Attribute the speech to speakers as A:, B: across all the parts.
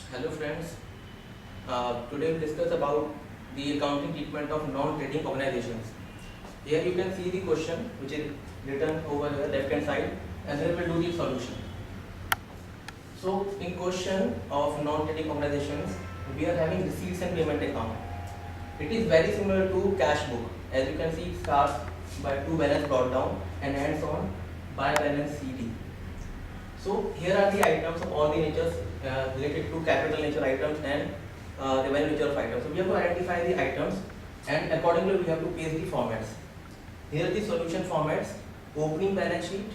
A: Hello friends, today we discuss about the accounting treatment of non-trading organizations. Here you can see the question which is written over the left hand side, and then we will do the solution. So in question of non-trading organizations, we are having receipts and payment account. It is very similar to cash book. As you can see, it starts by two balance brought down and ends on by balance CD. So here are the items of all the natures related to capital nature items and revenue nature of items. So we have to identify the items, and accordingly we have to paste the formats. Here are the solution formats: opening balance sheet,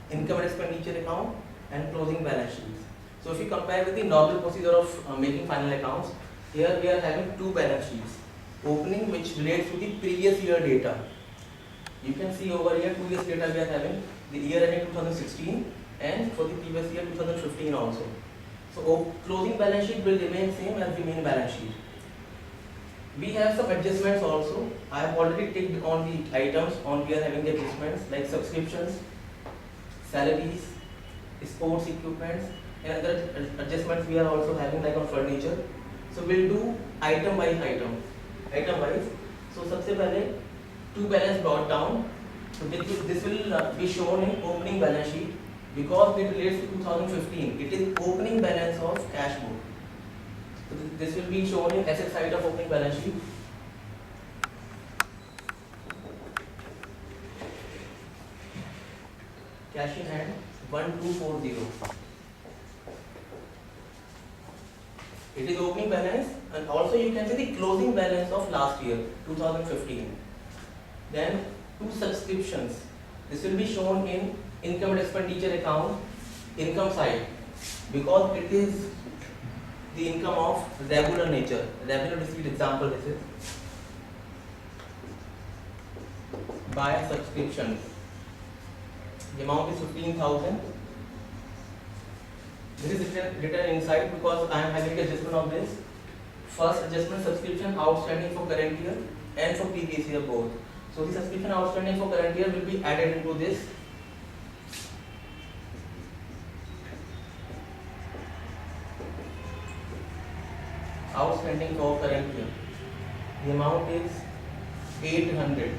A: income and expenditure account, and closing balance sheets. So if you compare with the normal procedure of making final accounts, here we are having two balance sheets. Opening, which relates to the previous year data. You can see over here 2 years data we are having, the year ending 2016 and for the previous year 2015 also. So closing balance sheet will remain same as the main balance sheet. We have some adjustments also. I have already ticked on the items on we are having the adjustments like subscriptions, salaries, sports equipments, and other adjustments we are also having like on furniture. So we'll do item by item. So सबसे पहले two balance brought down. So this will be shown in opening balance sheet because it relates to 2015. It is opening balance of cash book. So this will be shown in asset side of opening balance sheet. Cash in hand 1240. It is opening balance, and also you can see the closing balance of last year 2015. Then two subscriptions. This will be shown in income and expenditure account, income side, because it is the income of regular nature. Regular receipt example this is. By subscriptions. The amount is 15,000. This is written inside because I am having adjustment of this. First adjustment, subscription outstanding for current year and for previous year both. So the subscription outstanding for current year will be added into this. Outstanding for current year. The amount is 800.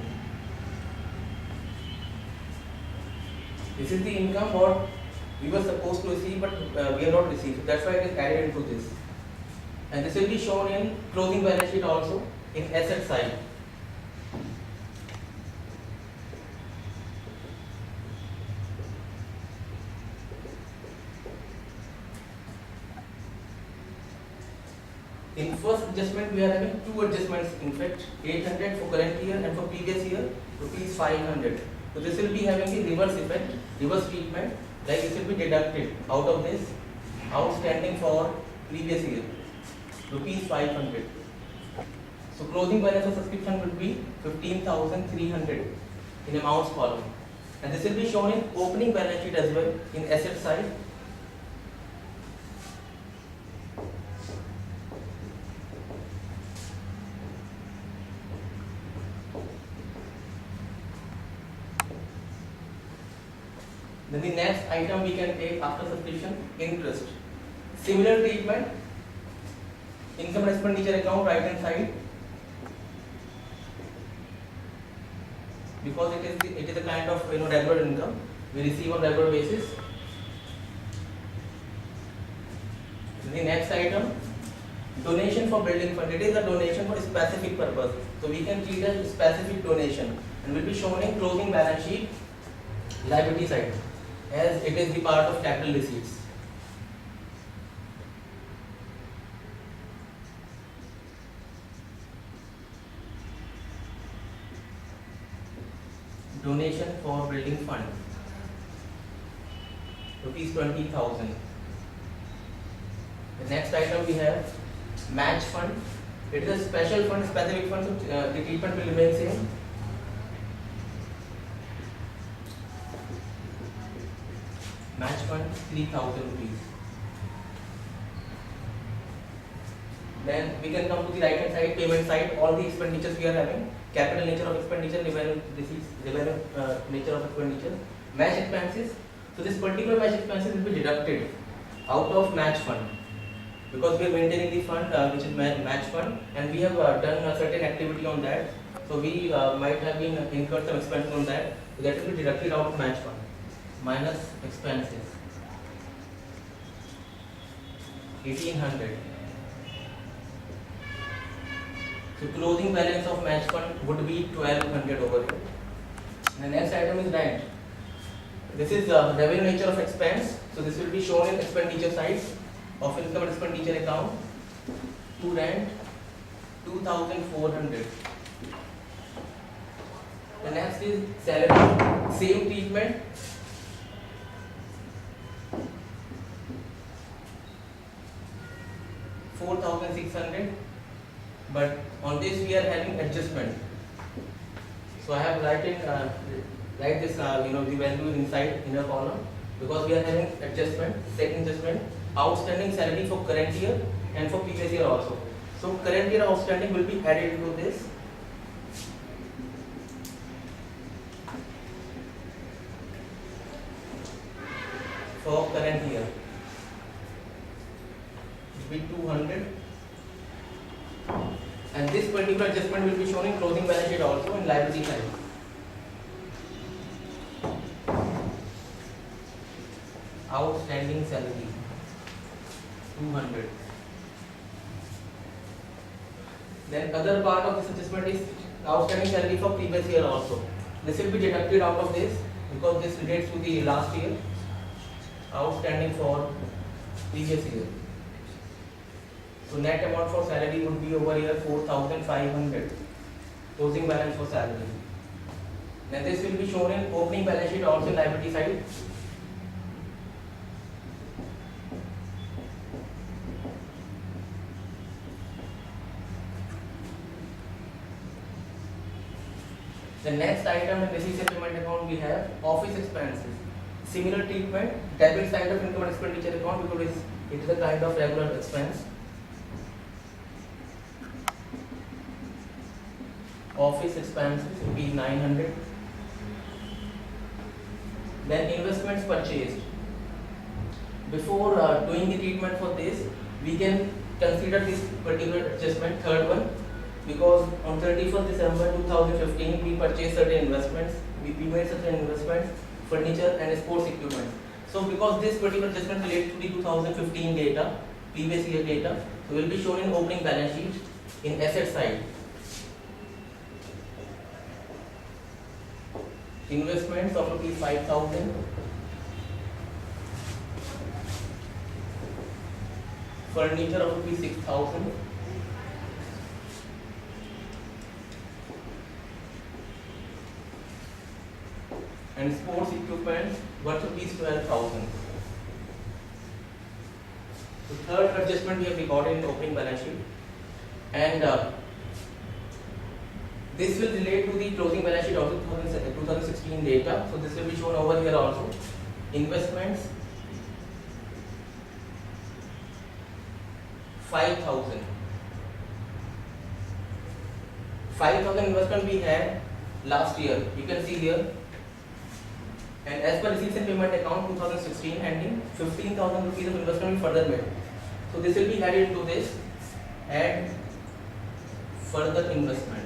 A: This is the income what we were supposed to receive, but we have not received. So that's why it is added into this. And this will be shown in closing balance sheet also in asset side. In first adjustment, we are having two adjustments. In fact, 800 for current year and for previous year, rupees 500. So this will be having the reverse effect, reverse treatment. Like this will be deducted out of this outstanding for previous year, rupees 500. So closing balance of subscription will be 15,300 in amounts column, and this will be shown in opening balance sheet as well in asset side. Then the next item we can take after subscription, interest. Similar treatment, income and expenditure account right hand side, because it is a kind of regular income we receive on regular basis. The next item, donation for building fund. It is a donation for a specific purpose, so we can treat as specific donation and will be shown in closing balance sheet liability side, as it is the part of capital receipts. Donation for building fund, rupees 20,000. The next item we have match fund. It is a special fund, specific fund, so the treatment will remain same. Match fund 3,000 rupees. Then we can come to the right hand side, payment side. All the expenditures we are having: capital nature of expenditure, revenue nature of expenditure, match expenses. So this particular match expenses will be deducted out of match fund. because we are maintaining the fund which is match fund, and we have done a certain activity on that. So we might have been incurred some expenses on that. So that will be deducted out of match fund minus expenses 1800. So closing balance of match fund would be 1200 over here. The next item is rent. This is revenue nature of expense. So this will be shown in expenditure side of income and expenditure account. To rent 2400. The next is salary. Same treatment. $4,600. But on this we are having adjustment. So I have write this the value inside inner column, because we are having adjustment, second adjustment, outstanding salary for current year and for previous year also. So current year outstanding will be added into this. For current year it will be 200. And this particular adjustment will be shown in closing balance sheet also in liability side. Outstanding salary 200. Then other part of this adjustment is outstanding salary for previous year also. This will be deducted out of this because this relates to the last year. Outstanding for previous year. So net amount for salary would be over here 4,500. Closing balance for salary. Then this will be shown in opening balance sheet also in liability side. The next item in necessary payment account we have office expenses. Similar treatment, debit side of income and expenditure account because it is a kind of regular expense. Office expenses will be 900. Then investments purchased. Before doing the treatment for this, we can consider this particular adjustment, third one, because on 31st December 2015 we purchased certain investments, we made certain investments, furniture and sports equipment. So because this particular adjustment relates to the 2015 data, previous year data, so will be shown in opening balance sheet in asset side. Investments of rupees 5,000. Furniture of rupees 6,000. And sports equipment worth rupees 12,000. The third adjustment we have recorded in the opening balance sheet, and this will relate to the closing balance sheet of 2016 data. So this will be shown over here also. Investments 5,000. 5,000 investment we had last year. You can see here. And as per receipts and payment account 2016 ending, 15,000 rupees of investment we further made. So this will be added to this. Add further investments.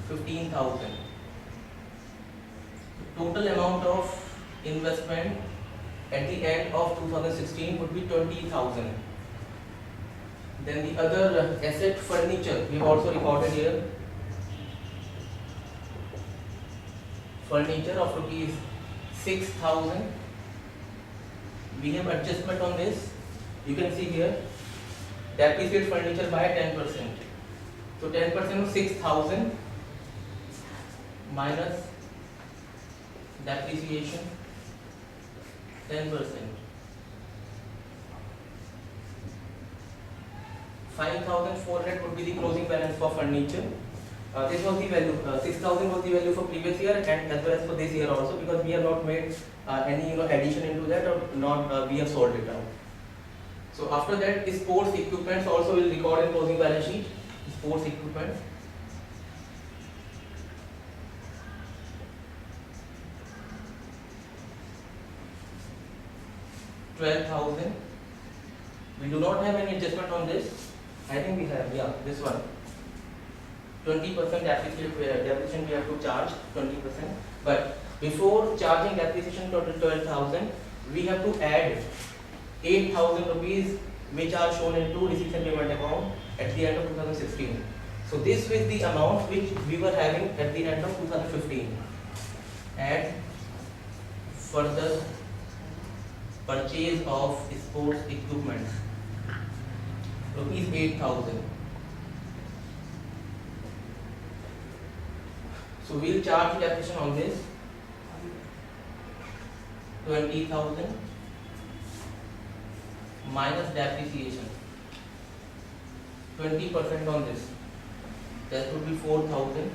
A: 15,000. Total amount of investment at the end of 2016 would be 20,000. Then the other asset furniture we have also recorded here. Furniture of rupees 6,000. We have adjustment on this. You can see here. Depreciate furniture by 10%. So 10% of 6,000 minus depreciation 10%. 5,400 would be the closing balance for furniture. This was the value. 6,000 was the value for previous year and as well as for this year also, because we have not made any addition into that, or not we have sold it out. So after that, sports equipments also will record in closing balance sheet. Sports equipment. 12,000. We do not have any adjustment on this. I think we have, yeah, this one. 20% depreciation we have to charge 20%. But before charging depreciation total 12,000, we have to add 8,000 rupees which are shown into receipts and payment account at the end of 2016. So this was the amount which we were having at the end of 2015. Add further purchase of sports equipment, rupees 8,000. So we'll charge depreciation on this 20,000 minus depreciation 20% on this. That would be 4,000.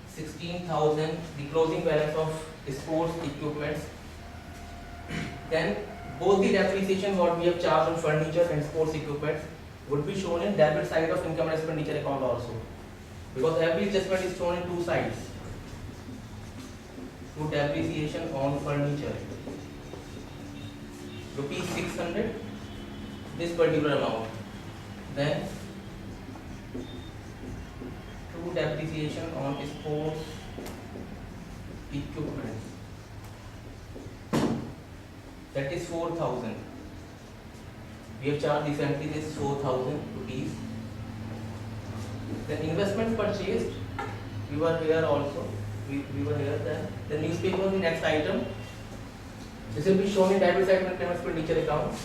A: 16,000 the closing balance of sports equipment. Then both the depreciation what we have charged on furniture and sports equipment would be shown in debit side of income and expenditure account also, because every adjustment is shown in two sides. To depreciation on furniture, rupees 600, this particular amount. Then to depreciation on sports equipment, that is 4,000. We have charged recently this 4,000 rupees. Then investment purchased, we were here also. We were here. Then the newspaper, the next item. This will be shown in debit side of income and expenditure account.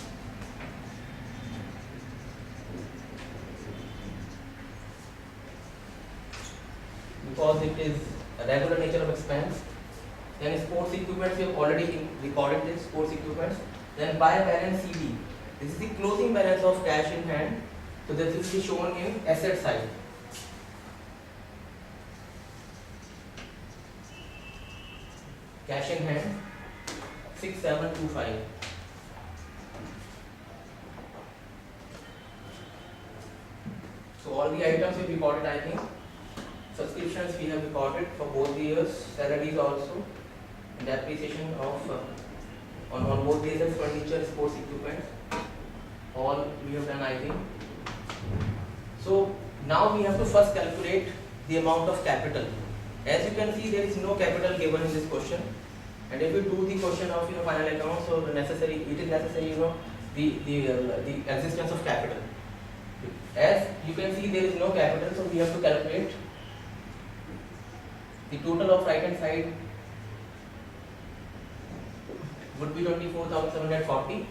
A: Because it is a regular nature of expense. Then sports equipment, we have already recorded this sports equipment. Then buy balance CD. This is the closing balance of cash in hand. So this will be shown in asset side. Cash in hand 6725. So all the items we recorded, I think. Subscriptions we have recorded for both the years, salaries also, and depreciation of on both the years, furniture, sports equipment. All we have done, I think. So now we have to first calculate the amount of capital. As you can see, there is no capital given in this question. And if you do the question of final account, so it is necessary the existence of capital. As you can see, there is no capital, so we have to calculate the total of right hand side would be 24,740.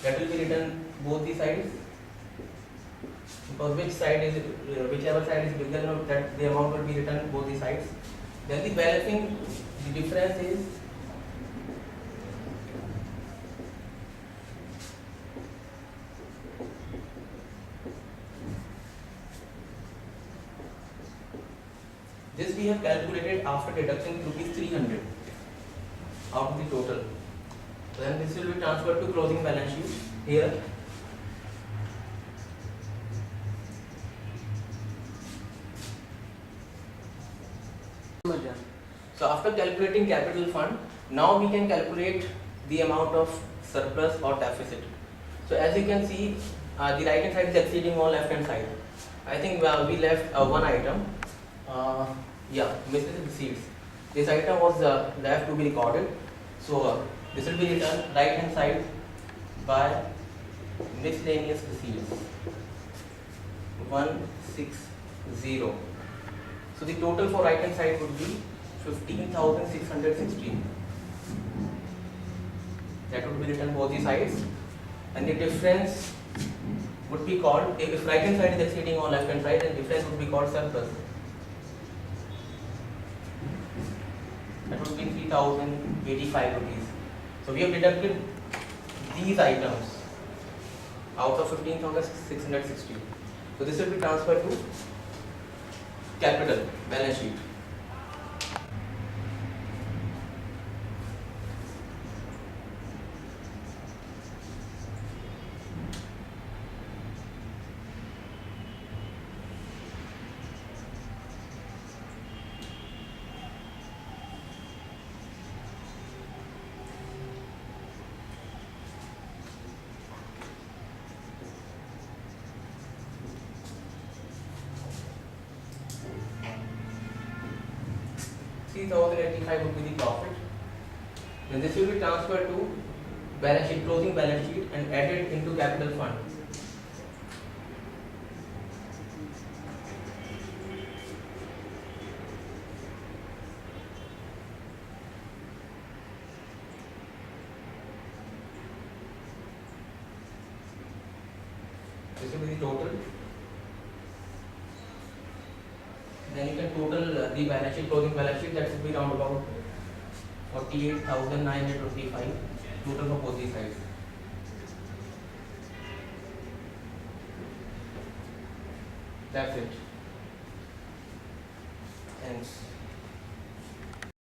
A: That will be written both the sides, because whichever side is bigger, that the amount will be written both the sides. Then the balancing, the difference is this we have calculated after deducting rupees 300 out of the total. Then this will be transferred to closing balance sheet here. So after calculating capital fund, now we can calculate the amount of surplus or deficit. So as you can see, the right hand side is exceeding on left hand side. I think we left one item. Miscellaneous receipts. This item was left to be recorded. So this will be written right hand side by miscellaneous receipts 160. So the total for right hand side would be 15,616. That would be written both the sides, and the difference would be called, if right hand side is exceeding on left hand side, then difference would be called surplus. That would be 3,085 rupees. So we have deducted these items out of 15,660. So this will be transferred to capital balance sheet. 3,085 would be the profit. Then this will be transferred to balance sheet, closing balance sheet, and added into capital fund. This will be the total. Then you can total the balance sheet, closing balance sheet, that should be around about 48,925 total for both these sides. That's it.